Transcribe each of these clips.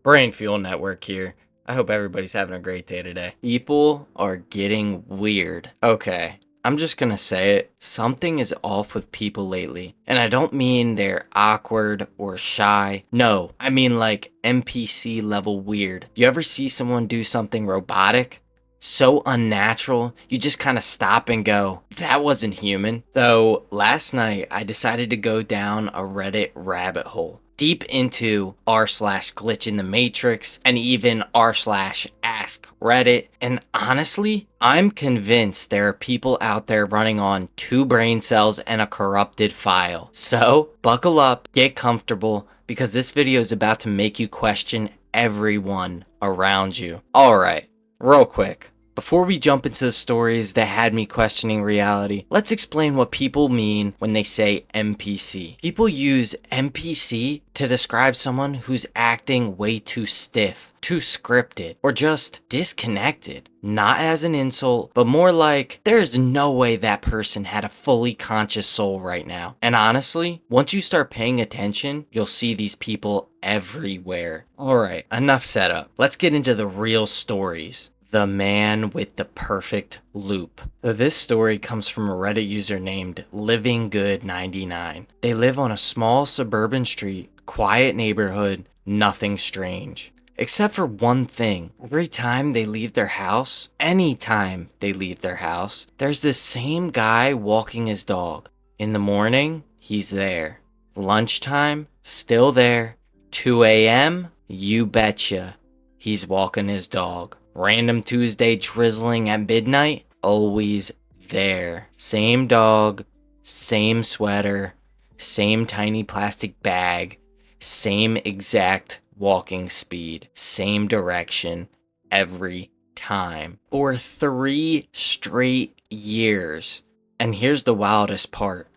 Brain Fuel Network here. I hope everybody's having a great day today. People are getting weird. Okay, I'm just gonna say it. Something is off with people lately. And I don't mean they're awkward or shy. No, I mean like NPC level weird. You ever see someone do something robotic? So unnatural, you just kind of stop and go, that wasn't human. So last night, I decided to go down a Reddit rabbit hole deep into r slash glitch in the matrix and even r slash ask Reddit. And honestly, I'm convinced there are people out there running on 2 brain cells and a corrupted file. So buckle up, get comfortable, because this video is about to make you question everyone around you. Alright, real quick, before we jump into the stories that had me questioning reality, let's explain what people mean when they say NPC. People use NPC to describe someone who's acting way too stiff, too scripted, or just disconnected. Not as an insult, but more like, there's no way that person had a fully conscious soul right now. And honestly, once you start paying attention, you'll see these people everywhere. Alright, enough setup. Let's get into the real stories. The man with the perfect loop. So this story comes from a Reddit user named LivingGood99. They live on a small suburban street, quiet neighborhood, nothing strange. Except for one thing. Every time they leave their house, anytime they leave their house, there's this same guy walking his dog. In the morning, he's there. Lunchtime, still there. 2 a.m., you betcha, he's walking his dog. Random Tuesday drizzling at midnight, always there. Same dog, same sweater, same tiny plastic bag, same exact walking speed, same direction, every time. For 3 straight years. And here's the wildest part.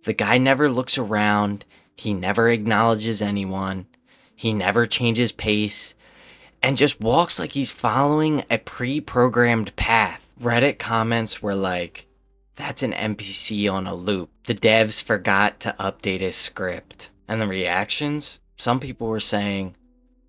The guy never looks around, he never acknowledges anyone, he never changes pace, and just walks like he's following a pre-programmed path. Reddit comments were like, that's an NPC on a loop. The devs forgot to update his script. And the reactions? Some people were saying,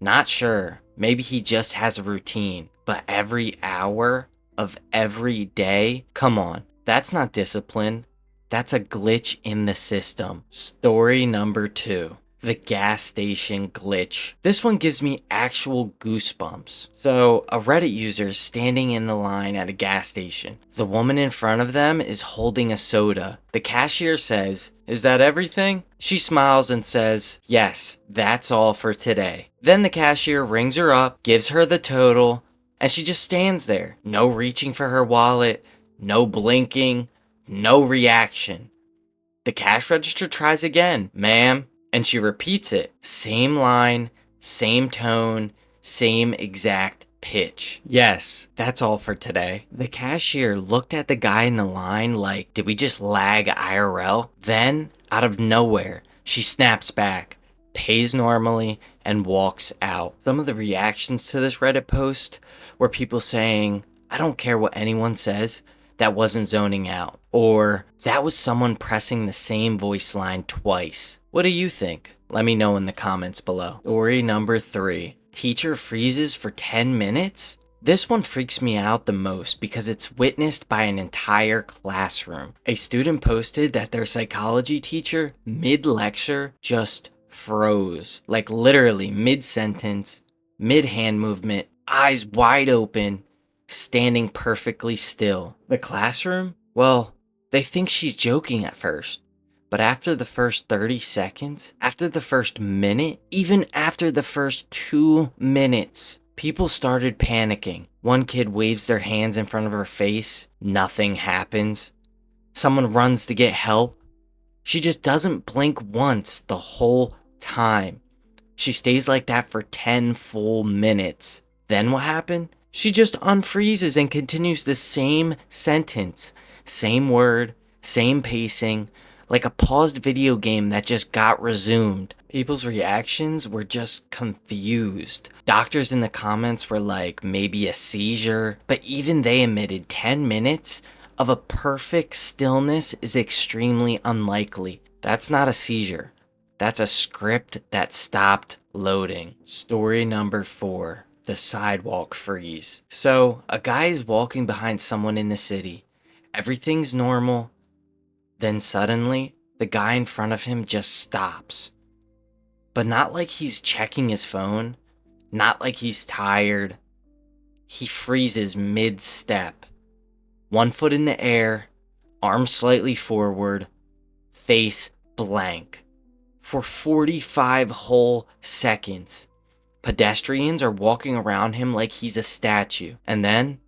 not sure, maybe he just has a routine. But every hour of every day? Come on, that's not discipline. That's a glitch in the system. Story number 2. The gas station glitch. This one gives me actual goosebumps. So, a Reddit user is standing in the line at a gas station. The woman in front of them is holding a soda. The cashier says, "Is that everything?" She smiles and says, "Yes, that's all for today." Then the cashier rings her up, gives her the total, and she just stands there. No reaching for her wallet, no blinking, no reaction. The cash register tries again. "Ma'am," and she repeats it. Same line, same tone, same exact pitch. "Yes, that's all for today." The cashier looked at the guy in the line like, did we just lag IRL? Then, out of nowhere, she snaps back, pays normally, and walks out. Some of the reactions to this Reddit post were people saying, "I don't care what anyone says, that wasn't zoning out." Or, "That was someone pressing the same voice line twice." What do you think? Let me know in the comments below. Story number 3. Teacher freezes for 10 minutes? This one freaks me out the most because it's witnessed by an entire classroom. A student posted that their psychology teacher, mid-lecture, just froze. Like literally mid-sentence, mid-hand movement, eyes wide open, standing perfectly still. The classroom? Well, they think she's joking at first. But after the first 30 seconds, after the first minute, even after the first 2 minutes, people started panicking. One kid waves their hands in front of her face. Nothing happens. Someone runs to get help. She just doesn't blink once the whole time. She stays like that for 10 full minutes. Then what happened? She just unfreezes and continues the same sentence, same word, same pacing, like a paused video game that just got resumed. People's reactions were just confused. Doctors in the comments were like, maybe a seizure, but even they admitted 10 minutes of a perfect stillness is extremely unlikely. That's not a seizure. That's a script that stopped loading. Story number 4. The sidewalk freeze. So, a guy is walking behind someone in the city. Everything's normal. Then suddenly, the guy in front of him just stops. But not like he's checking his phone, not like he's tired. He freezes mid-step. 1 foot in the air, arms slightly forward, face blank. For 45 whole seconds. Pedestrians are walking around him like he's a statue. And then,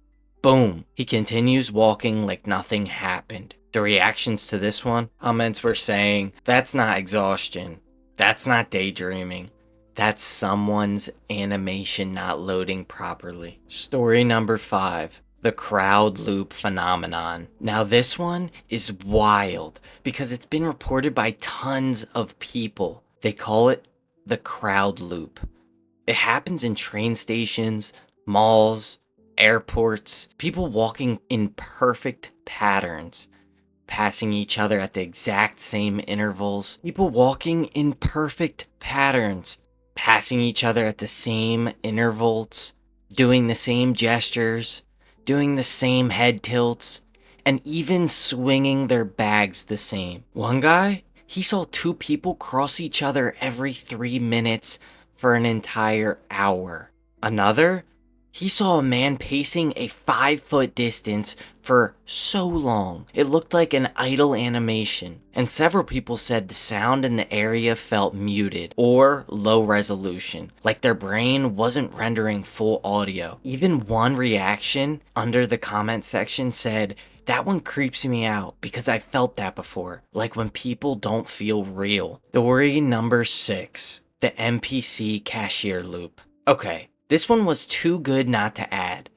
boom, he continues walking like nothing happened. The reactions to this one, comments were saying, that's not exhaustion. That's not daydreaming. That's someone's animation not loading properly. Story number 5. The crowd loop phenomenon. Now this one is wild because it's been reported by tons of people. They call it the crowd loop. It happens in train stations, malls, airports, people walking in perfect patterns, passing each other at the exact same intervals, people walking in perfect patterns, passing each other at the same intervals, doing the same gestures, doing the same head tilts, and even swinging their bags the same. One guy, he saw 2 people cross each other every 3 minutes for an entire hour. Another, he saw a man pacing a 5-foot distance for so long. It looked like an idle animation. And several people said the sound in the area felt muted or low resolution, like their brain wasn't rendering full audio. Even one reaction under the comment section said, that one creeps me out because I felt that before, like when people don't feel real. Story number 6. The NPC cashier loop. Okay, this one was too good not to add.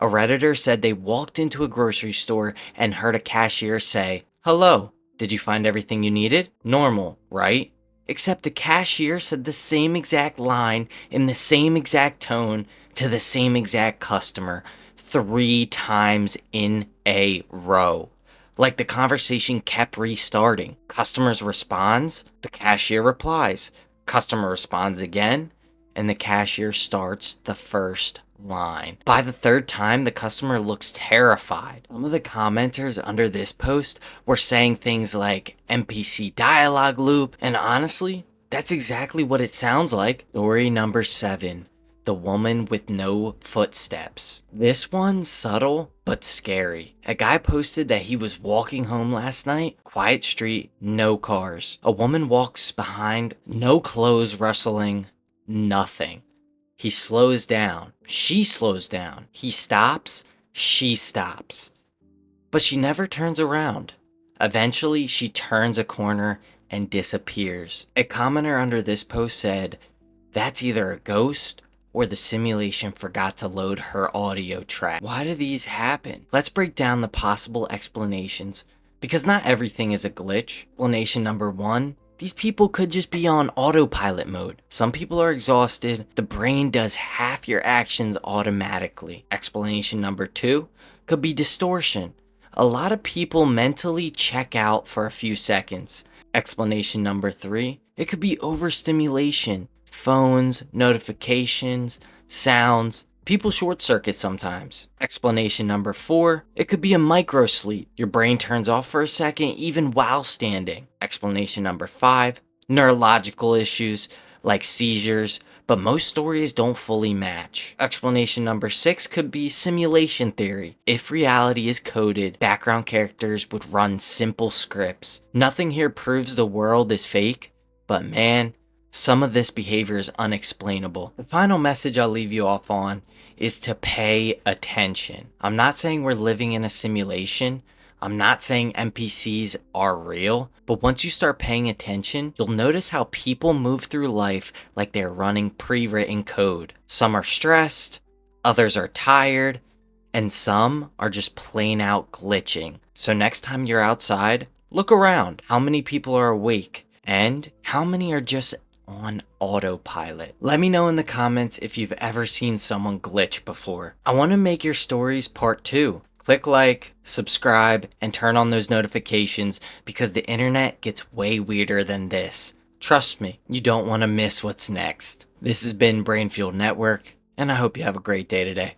A Redditor said they walked into a grocery store and heard a cashier say, hello, did you find everything you needed? Normal, right? Except the cashier said the same exact line in the same exact tone to the same exact customer 3 times in a row. Like the conversation kept restarting. Customers responds, the cashier replies. Customer responds again, and the cashier starts the first line. By the 3rd time, the customer looks terrified. Some of the commenters under this post were saying things like NPC dialogue loop, and honestly, that's exactly what it sounds like. Story number 7. The woman with no footsteps. This one's subtle but scary. A guy posted that he was walking home last night, quiet street, no cars. A woman walks behind, no clothes rustling, nothing. He slows down. She slows down. He stops. She stops. But she never turns around. Eventually, she turns a corner and disappears. A commenter under this post said, that's either a ghost or the simulation forgot to load her audio track. Why do these happen? Let's break down the possible explanations, because not everything is a glitch. Explanation number 1, these people could just be on autopilot mode. Some people are exhausted, the brain does half your actions automatically. Explanation number 2 could be distortion. A lot of people mentally check out for a few seconds. Explanation number 3, it could be overstimulation. Phones, notifications, sounds. People short circuit sometimes. Explanation number 4, it could be a micro sleep. Your brain turns off for a second even while standing. Explanation number 5, neurological issues like seizures, but most stories don't fully match. Explanation number 6 could be simulation theory. If reality is coded, background characters would run simple scripts. Nothing here proves the world is fake, but man, some of this behavior is unexplainable. The final message I'll leave you off on is to pay attention. I'm not saying we're living in a simulation. I'm not saying NPCs are real, but once you start paying attention, you'll notice how people move through life like they're running pre-written code. Some are stressed, others are tired, and some are just plain out glitching. So next time you're outside, look around. How many people are awake? And how many are just on autopilot? Let me know in the comments if you've ever seen someone glitch before. I want to make your stories part 2. Click like, subscribe, and turn on those notifications because the internet gets way weirder than this. Trust me, you don't want to miss what's next. This has been Brainfield Network, and I hope you have a great day today.